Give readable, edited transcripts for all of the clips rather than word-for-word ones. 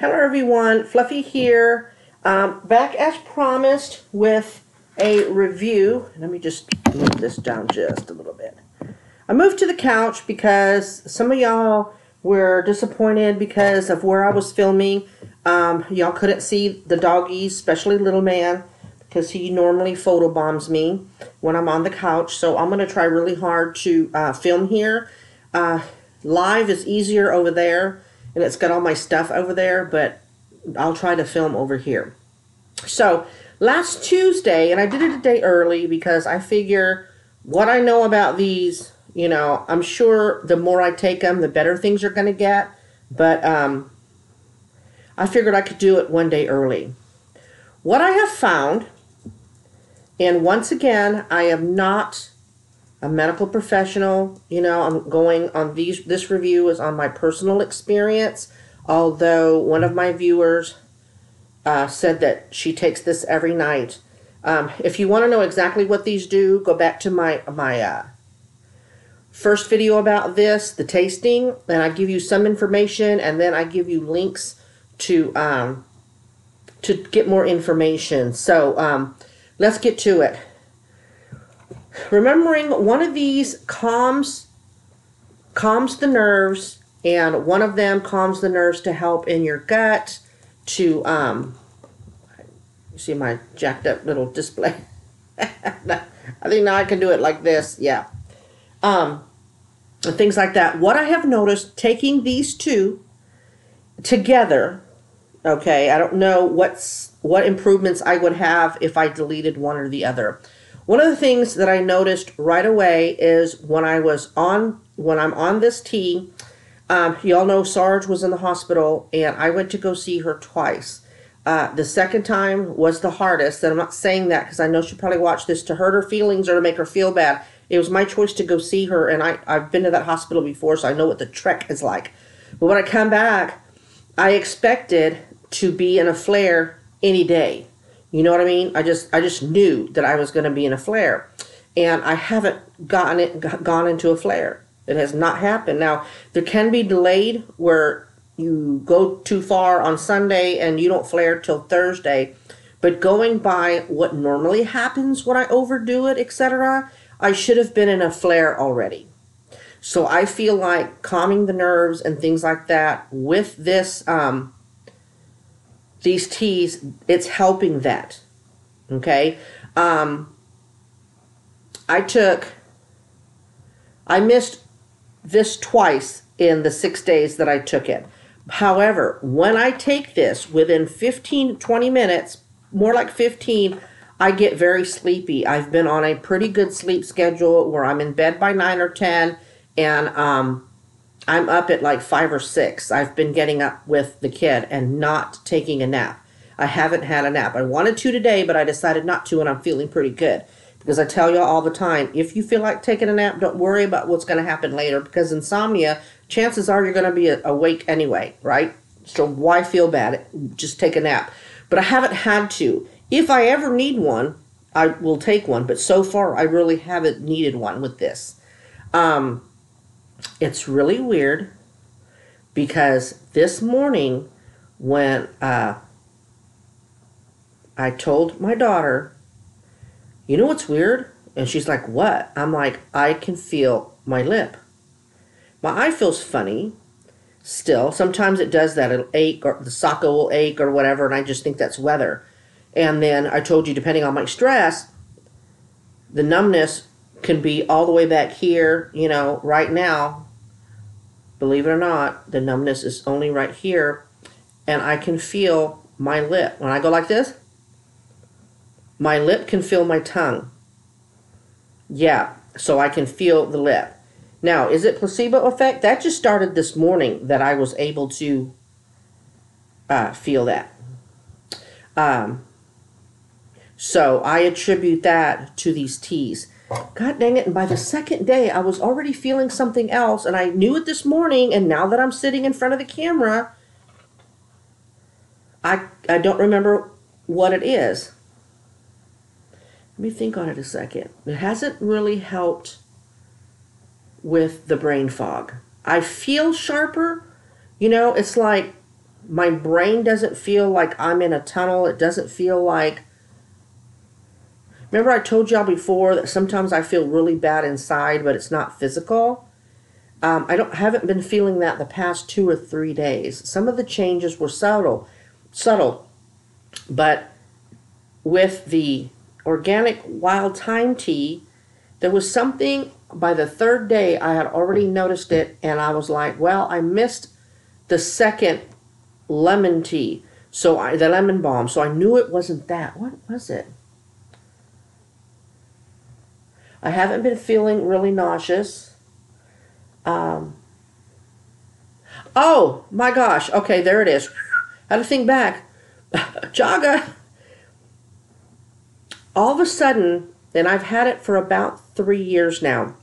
Hello everyone, Fluffy here, back as promised with a review. Let me just move this down just a little bit. I moved to the couch because some of y'all were disappointed because of where I was filming. Y'all couldn't see the doggies, especially little man, because he normally photobombs me when I'm on the couch. So I'm going to try really hard to film here. Live is easier over there, and it's got all my stuff over there, but I'll try to film over here. So last Tuesday, and I did it a day early because I figure what I know about these, you know, I'm sure the more I take them, the better things are going to get. But I figured I could do it one day early. What I have found, and once again, I am not a medical professional. You know, I'm going on this review is on my personal experience, although one of my viewers said that she takes this every night. If you want to know exactly what these do, go back to my first video about this, the tasting, and I give you some information, and then I give you links to get more information. So let's get to it. Remembering one of these calms the nerves, and one of them calms the nerves to help in your gut to you see my jacked up little display. I think now I can do it like this, yeah. And things like that. What I have noticed taking these two together, okay, I don't know what improvements I would have if I deleted one or the other. One of the things that I noticed right away is when I'm on this tea, y'all know Sarge was in the hospital, and I went to go see her twice. The second time was the hardest, and I'm not saying that because I know she'll probably watch this to hurt her feelings or to make her feel bad. It was my choice to go see her, and I've been to that hospital before, so I know what the trek is like. But when I come back, I expected to be in a flare any day. You know what I mean? I just knew that I was going to be in a flare, and I haven't gone into a flare. It has not happened. Now, there can be delayed where you go too far on Sunday and you don't flare till Thursday, but going by what normally happens when I overdo it, etc., I should have been in a flare already. So I feel like calming the nerves and things like that with this these teas, it's helping that. Okay? I missed this twice in the 6 days that I took it. However, when I take this within 15, 20 minutes, more like 15, I get very sleepy. I've been on a pretty good sleep schedule where I'm in bed by 9 or 10, and I'm up at like 5 or 6. I've been getting up with the kid and not taking a nap. I haven't had a nap. I wanted to today, but I decided not to, and I'm feeling pretty good. Because I tell y'all all the time, if you feel like taking a nap, don't worry about what's going to happen later, because insomnia, chances are you're going to be awake anyway, right? So why feel bad? Just take a nap. But I haven't had to. If I ever need one, I will take one. But so far, I really haven't needed one with this. It's really weird because this morning when I told my daughter, you know what's weird? And she's like, what? I'm like, I can feel my lip. My eye feels funny still. Sometimes it does that. It'll ache, or the socket will ache or whatever, and I just think that's weather. And then I told you, depending on my stress, the numbness can be all the way back here. You know, right now, believe it or not, the numbness is only right here, and I can feel my lip. When I go like this, my lip can feel my tongue. Yeah, so I can feel the lip. Now, is it placebo effect? That just started this morning that I was able to feel that. So I attribute that to these teas. God dang it, and by the second day, I was already feeling something else, and I knew it this morning, and now that I'm sitting in front of the camera, I don't remember what it is. Let me think on it a second. It hasn't really helped with the brain fog. I feel sharper. You know, it's like My brain doesn't feel like I'm in a tunnel. It doesn't feel like... Remember I told y'all before that sometimes I feel really bad inside, but it's not physical? Haven't been feeling that the past 2 or 3 days. Some of the changes were subtle, but with the organic wild thyme tea, there was something. By the 3rd day, I had already noticed it, and I was like, well, I missed the second lemon tea, the lemon balm, so I knew it wasn't that. What was it? I haven't been feeling really nauseous. Oh my gosh. Okay, there it is. Had to think back. Jaga. All of a sudden, and I've had it for about 3 years now.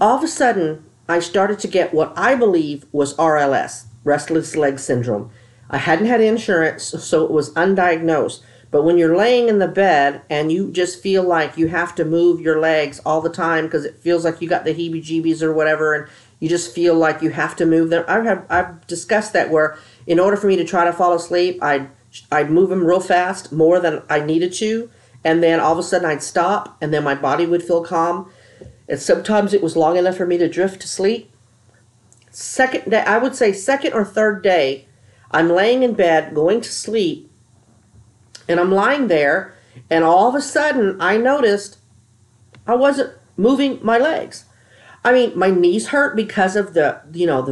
All of a sudden, I started to get what I believe was RLS, restless leg syndrome. I hadn't had insurance, so it was undiagnosed. But when you're laying in the bed and you just feel like you have to move your legs all the time because it feels like you got the heebie-jeebies or whatever, and you just feel like you have to move them. I've discussed that, where in order for me to try to fall asleep, I'd move them real fast, more than I needed to, and then all of a sudden I'd stop, and then my body would feel calm. And sometimes it was long enough for me to drift to sleep. Second day, I would say second or third day, I'm laying in bed going to sleep, and I'm lying there, and all of a sudden I noticed I wasn't moving my legs. I mean, my knees hurt because of the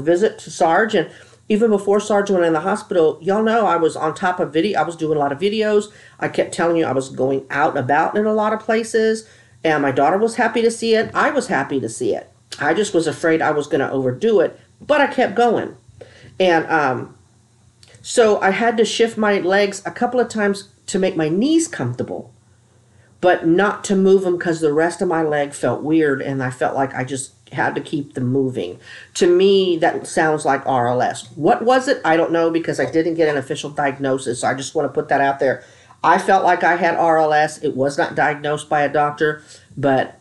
visit to Sarge, and even before Sarge went in the hospital, y'all know I was on top of video. I was doing a lot of videos. I kept telling you I was going out and about in a lot of places, and my daughter was happy to see it. I was happy to see it. I just was afraid I was going to overdo it, but I kept going. And so I had to shift my legs a couple of times to make my knees comfortable, but not to move them because the rest of my leg felt weird, and I felt like I just had to keep them moving. To me, that sounds like RLS. What was it? I don't know, because I didn't get an official diagnosis, so I just want to put that out there. I felt like I had RLS. It was not diagnosed by a doctor, but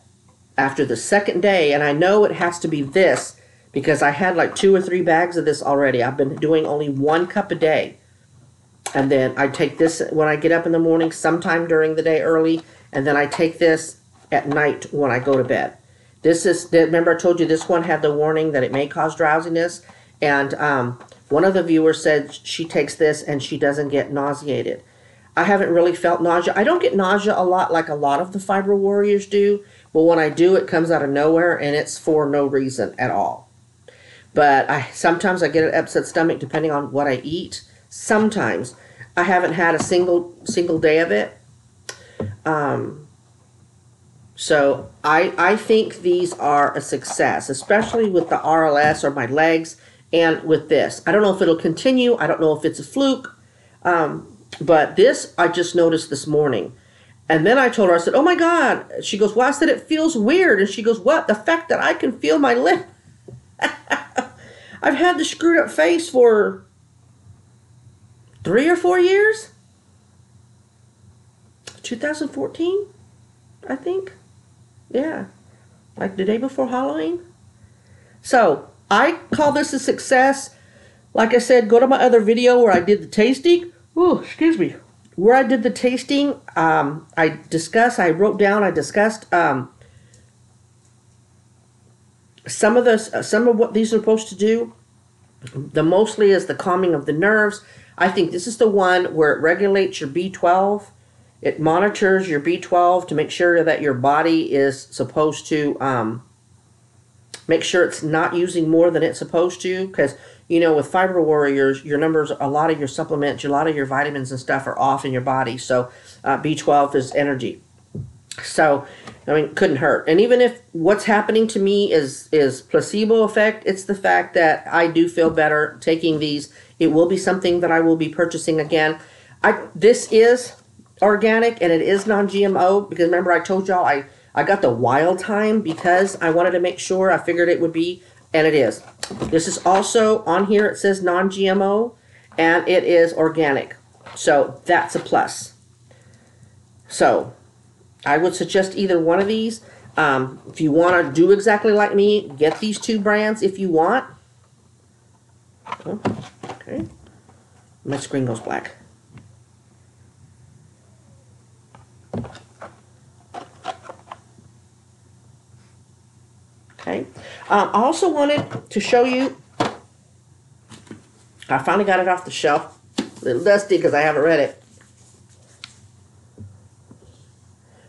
after the second day, and I know it has to be this because I had like 2 or 3 bags of this already. I've been doing only 1 cup a day. And then I take this when I get up in the morning, sometime during the day early, and then I take this at night when I go to bed. This is, remember I told you this one had the warning that it may cause drowsiness, and one of the viewers said she takes this and she doesn't get nauseated. I haven't really felt nausea. I don't get nausea a lot like a lot of the Fiber Warriors do, but when I do, it comes out of nowhere, and it's for no reason at all. But sometimes I get an upset stomach depending on what I eat. Sometimes. I haven't had a single day of it. So I think these are a success, especially with the RLS or my legs, and with this. I don't know if it'll continue. I don't know if it's a fluke. But this I just noticed this morning. And then I told her, I said, oh my God. She goes, well, I said, it feels weird. And she goes, what? The fact that I can feel my lip. I've had the screwed up face for 3 or 4 years. 2014, I think. Yeah. Like the day before Halloween. So I call this a success. Like I said, go to my other video where I did the tasting. Ooh, excuse me. Where I did the tasting, I discussed some of what these are supposed to do. The mostly is the calming of the nerves. I think this is the one where it regulates your B12. It monitors your B12 to make sure that your body is supposed to make sure it's not using more than it's supposed to. Because, you know, with Fiber Warriors, your numbers, a lot of your supplements, a lot of your vitamins and stuff are off in your body. So B12 is energy. So, I mean, couldn't hurt. And even if what's happening to me is placebo effect, it's the fact that I do feel better taking these. It will be something that I will be purchasing again. This is organic and it is non-GMO, because remember I told y'all I got the wild thyme because I wanted to make sure. I figured it would be, and it is. This is also on here. It says non-GMO and it is organic. So that's a plus. So I would suggest either one of these. If you want to do exactly like me, get these 2 brands if you want. Oh, okay. My screen goes black. Okay. I also wanted to show you, I finally got it off the shelf. A little dusty because I haven't read it.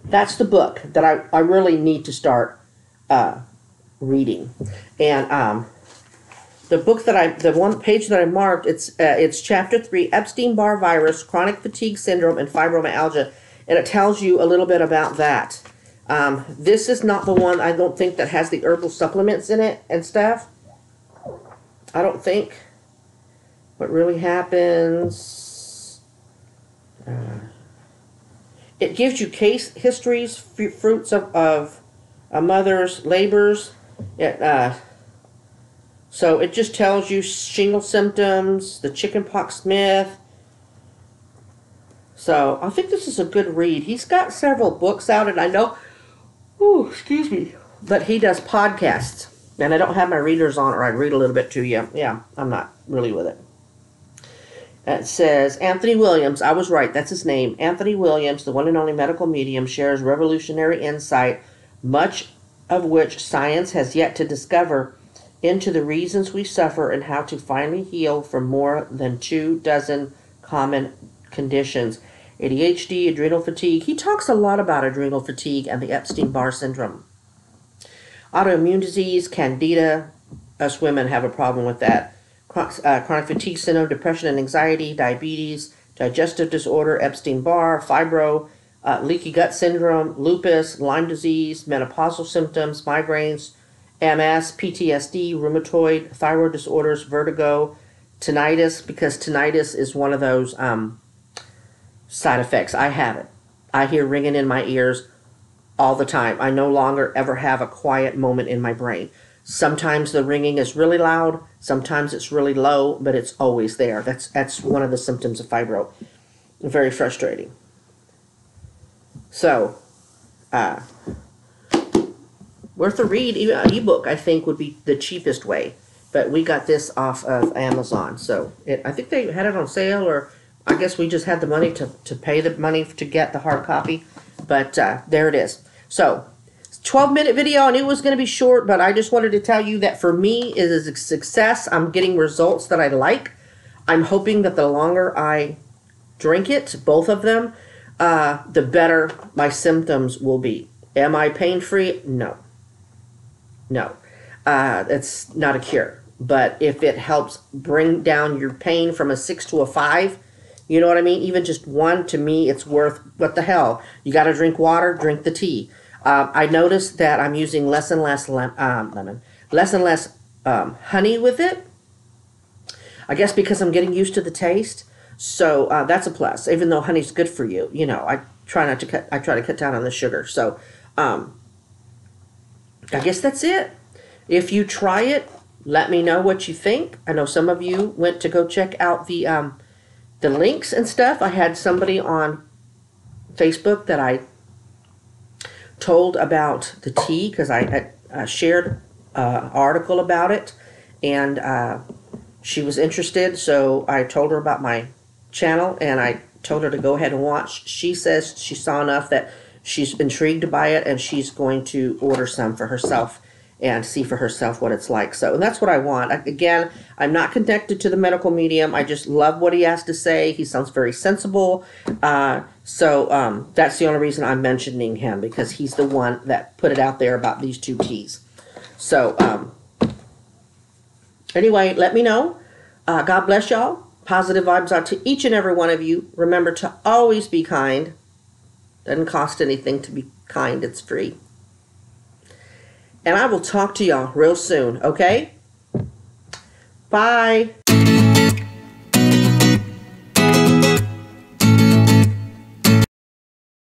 That's the book that I really need to start reading. And the book that the one page that I marked, it's chapter 3, Epstein-Barr virus, chronic fatigue syndrome, and fibromyalgia. And it tells you a little bit about that. This is not the one, I don't think, that has the herbal supplements in it and stuff. I don't think. What really happens, it gives you case histories, fruits of a mother's labors. So it just tells you shingle symptoms, the chickenpox myth. So I think this is a good read. He's got several books out, and I know, excuse me, but he does podcasts. And I don't have my readers on, or I'd read a little bit to you. Yeah, I'm not really with it. It says, Anthony Williams, I was right, that's his name. Anthony Williams, the one and only medical medium, shares revolutionary insight, much of which science has yet to discover, into the reasons we suffer and how to finally heal from more than 24 common conditions. ADHD, adrenal fatigue. He talks a lot about adrenal fatigue and the Epstein-Barr syndrome. Autoimmune disease, candida. Us women have a problem with that. Chronic fatigue syndrome, depression and anxiety, diabetes, digestive disorder, Epstein-Barr, fibro, leaky gut syndrome, lupus, Lyme disease, menopausal symptoms, migraines, MS, PTSD, rheumatoid, thyroid disorders, vertigo, tinnitus, because tinnitus is one of those side effects. I have it. I hear ringing in my ears all the time. I no longer ever have a quiet moment in my brain. Sometimes the ringing is really loud, sometimes it's really low, but it's always there. That's one of the symptoms of fibro. Very frustrating. So, worth a read. An ebook, I think, would be the cheapest way. But we got this off of Amazon. So, I think they had it on sale, or I guess we just had the money to pay the money to get the hard copy. But there it is. So, 12-minute video. I knew it was going to be short, but I just wanted to tell you that for me, it is a success. I'm getting results that I like. I'm hoping that the longer I drink it, both of them, the better my symptoms will be. Am I pain-free? No. No. It's not a cure. But if it helps bring down your pain from a 6 to a 5, you know what I mean? Even just 1, to me, it's worth, what the hell? You got to drink water, drink the tea. I noticed that I'm using less and less honey with it. I guess because I'm getting used to the taste. So that's a plus. Even though honey's good for you, you know, I try to cut down on the sugar. So I guess that's it. If you try it, let me know what you think. I know some of you went to go check out the links and stuff. I had somebody on Facebook that I told about the tea, because I had shared an article about it, and she was interested, so I told her about my channel, and I told her to go ahead and watch. She says she saw enough that she's intrigued by it, and she's going to order some for herself and see for herself what it's like. So, and that's what I want. Again, I'm not connected to the medical medium. I just love what he has to say. He sounds very sensible. So that's the only reason I'm mentioning him, because he's the one that put it out there about these 2 teas. So anyway, let me know. God bless y'all. Positive vibes out to each and every one of you. Remember to always be kind. Doesn't cost anything to be kind. It's free. And I will talk to y'all real soon, okay? Bye.